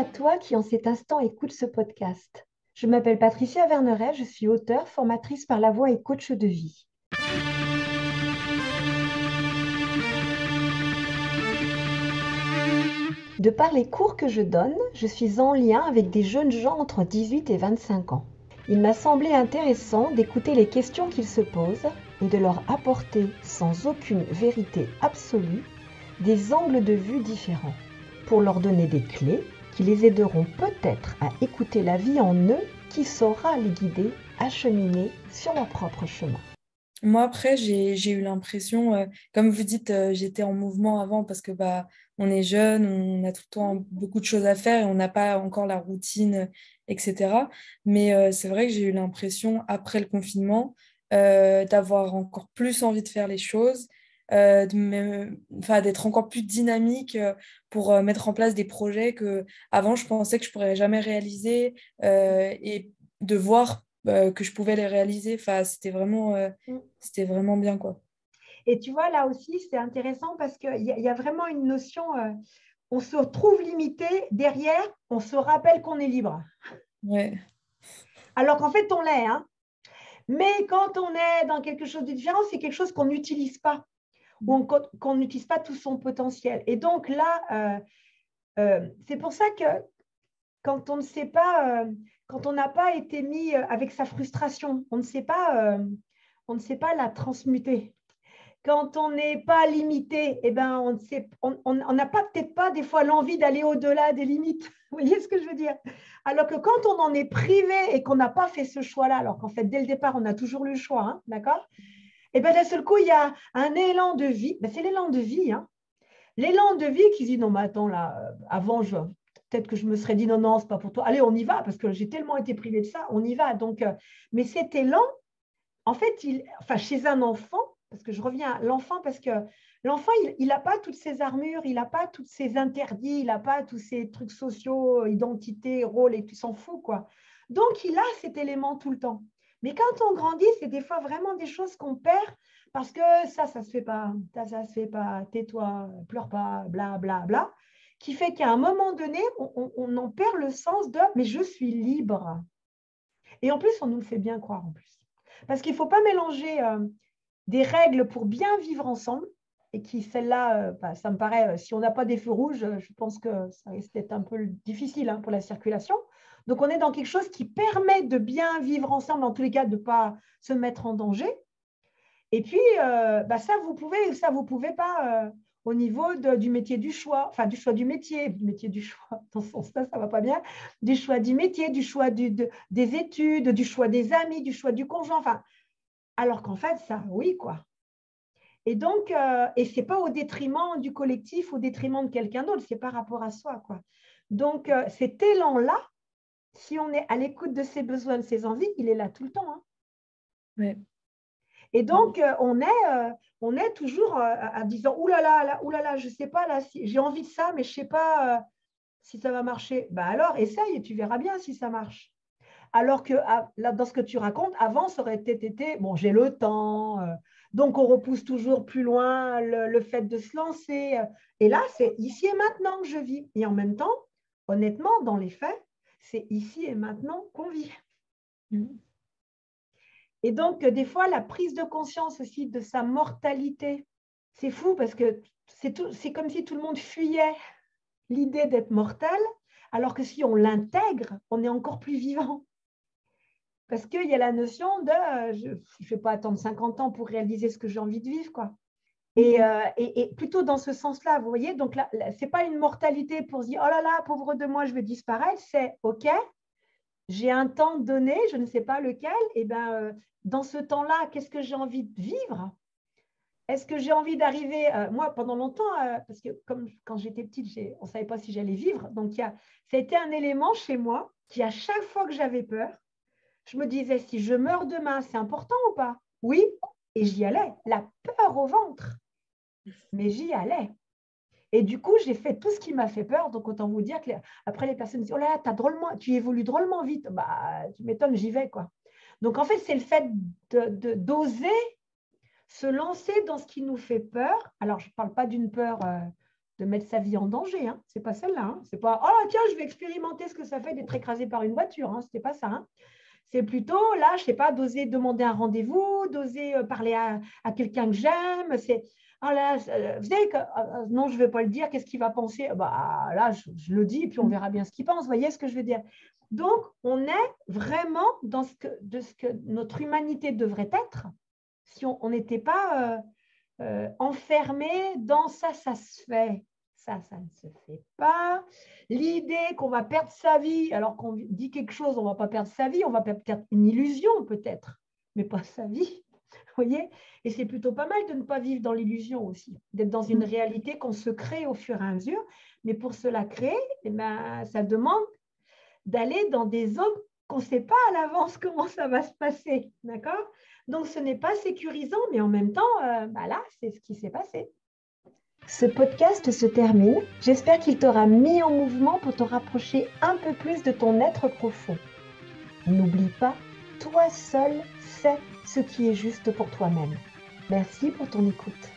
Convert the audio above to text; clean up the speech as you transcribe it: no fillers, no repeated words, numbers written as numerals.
à toi qui en cet instant écoute ce podcast. Je m'appelle Patricia Verneret, je suis auteure, formatrice par la voix et coach de vie. De par les cours que je donne, je suis en lien avec des jeunes gens entre 18 et 25 ans. Il m'a semblé intéressant d'écouter les questions qu'ils se posent et de leur apporter, sans aucune vérité absolue, des angles de vue différents, pour leur donner des clés qui les aideront peut-être à écouter la vie en eux qui saura les guider à cheminer sur leur propre chemin. Moi, après, j'ai eu l'impression, comme vous dites, j'étais en mouvement avant parce que on est jeune, on a tout le temps beaucoup de choses à faire et on n'a pas encore la routine, etc. Mais c'est vrai que j'ai eu l'impression, après le confinement, d'avoir encore plus envie de faire les choses, d'être encore plus dynamique pour mettre en place des projets que avant je pensais que je pourrais jamais réaliser et de voir que je pouvais les réaliser. Enfin, c'était vraiment bien, quoi. Et tu vois, là aussi, c'est intéressant parce qu'il y a vraiment une notion, on se trouve limité, derrière, on se rappelle qu'on est libre. Ouais. Alors qu'en fait, on l'est. Hein. Mais quand on est dans quelque chose de différent, c'est quelque chose qu'on n'utilise pas ou qu'on n'utilise pas tout son potentiel. Et donc là, c'est pour ça que quand on ne sait pas, quand on n'a pas été mis avec sa frustration, on ne sait pas la transmuter. Quand on n'est pas limité, eh ben, on n'a pas peut-être pas des fois l'envie d'aller au-delà des limites. Vous voyez ce que je veux dire? Alors que quand on en est privé et qu'on n'a pas fait ce choix-là, alors qu'en fait, dès le départ, on a toujours le choix, hein, d'accord? Et bien d'un seul coup, il y a un élan de vie. Ben, c'est l'élan de vie. Hein. L'élan de vie qui dit, non, mais attends, là, avant, peut-être que je me serais dit, non, non, c'est pas pour toi. Allez, on y va, parce que j'ai tellement été privée de ça, on y va. Donc, mais cet élan, en fait, chez un enfant, parce que je reviens à l'enfant, parce que l'enfant, il n'a pas toutes ses armures, il n'a pas tous ses interdits, il n'a pas tous ces trucs sociaux, identité, rôle, et tu s'en fous, quoi. Donc, il a cet élément tout le temps. Mais quand on grandit, c'est des fois vraiment des choses qu'on perd parce que ça se fait pas, ça se fait pas, tais-toi, pleure pas, bla, bla, bla, qui fait qu'à un moment donné, on en perd le sens de « mais je suis libre ». Et en plus, on nous le fait bien croire en plus. Parce qu'il ne faut pas mélanger des règles pour bien vivre ensemble, et qui, celle-là, ça me paraît, si on n'a pas des feux rouges, je pense que ça risque d'être un peu difficile hein, pour la circulation. Donc, on est dans quelque chose qui permet de bien vivre ensemble, en tous les cas, de ne pas se mettre en danger. Et puis, ça, vous pouvez pas au niveau du métier du choix, enfin, du choix du métier du choix, dans ce sens-là, ça ne va pas bien, du choix du métier, du choix des études, du choix des amis, du choix du conjoint, enfin, alors qu'en fait, ça, oui, quoi. Et donc, et ce n'est pas au détriment du collectif, au détriment de quelqu'un d'autre, c'est par rapport à soi, quoi. Donc, cet élan-là, si on est à l'écoute de ses besoins, de ses envies, il est là tout le temps. Hein. Ouais. Et donc, on est toujours à disant, ouh là là, je ne sais pas, là, si, j'ai envie de ça, mais je ne sais pas si ça va marcher. Ben alors, essaye et tu verras bien si ça marche. Alors que là, dans ce que tu racontes, avant, ça aurait été, bon, j'ai le temps, donc on repousse toujours plus loin le fait de se lancer. Et là, c'est ici et maintenant que je vis. Et en même temps, honnêtement, dans les faits, c'est ici et maintenant qu'on vit. Et donc, des fois, la prise de conscience aussi de sa mortalité, c'est fou parce que c'est comme si tout le monde fuyait l'idée d'être mortel, alors que si on l'intègre, on est encore plus vivant. Parce qu'il y a la notion de je ne vais pas attendre 50 ans pour réaliser ce que j'ai envie de vivre, quoi. Et plutôt dans ce sens-là, vous voyez, donc là, ce n'est pas une mortalité pour se dire, oh là là, pauvre de moi, je vais disparaître, c'est OK, j'ai un temps donné, je ne sais pas lequel, et ben, dans ce temps-là, qu'est-ce que j'ai envie de vivre? Est-ce que j'ai envie d'arriver, moi, pendant longtemps, parce que comme quand j'étais petite, on ne savait pas si j'allais vivre, donc ça a été un élément chez moi qui, à chaque fois que j'avais peur, je me disais, si je meurs demain, c'est important ou pas? Oui, et j'y allais, la peur au ventre, mais j'y allais. Et du coup, j'ai fait tout ce qui m'a fait peur. Donc, autant vous dire que après, les personnes disent, oh là là, tu évolues drôlement vite. Bah, tu m'étonnes, j'y vais, quoi. Donc, en fait, c'est le fait d'oser se lancer dans ce qui nous fait peur. Alors, je ne parle pas d'une peur de mettre sa vie en danger. Hein. Ce n'est pas celle-là. Hein. Ce n'est pas « Oh, tiens, je vais expérimenter ce que ça fait d'être écrasé par une voiture. Hein. » Ce n'était pas ça. Hein. C'est plutôt, là, je ne sais pas, d'oser demander un rendez-vous, d'oser parler à quelqu'un que j'aime. C'est « Ah là, vous savez que non, je ne vais pas le dire. Qu'est-ce qu'il va penser ?» Bah, là, je le dis et puis on verra bien ce qu'il pense. Vous voyez ce que je veux dire? Donc, on est vraiment dans ce que notre humanité devrait être si on n'était pas enfermé dans ça se fait. Ça ne se fait pas. L'idée qu'on va perdre sa vie, alors qu'on dit quelque chose, on ne va pas perdre sa vie, on va perdre une illusion peut-être, mais pas sa vie. Vous voyez? Et c'est plutôt pas mal de ne pas vivre dans l'illusion aussi, d'être dans une réalité qu'on se crée au fur et à mesure. Mais pour cela créer, eh ben, ça demande d'aller dans des zones qu'on ne sait pas à l'avance comment ça va se passer. D'accord? Donc, ce n'est pas sécurisant, mais en même temps, là, c'est ce qui s'est passé. Ce podcast se termine. J'espère qu'il t'aura mis en mouvement pour te rapprocher un peu plus de ton être profond. N'oublie pas, toi seul sais ce qui est juste pour toi-même. Merci pour ton écoute.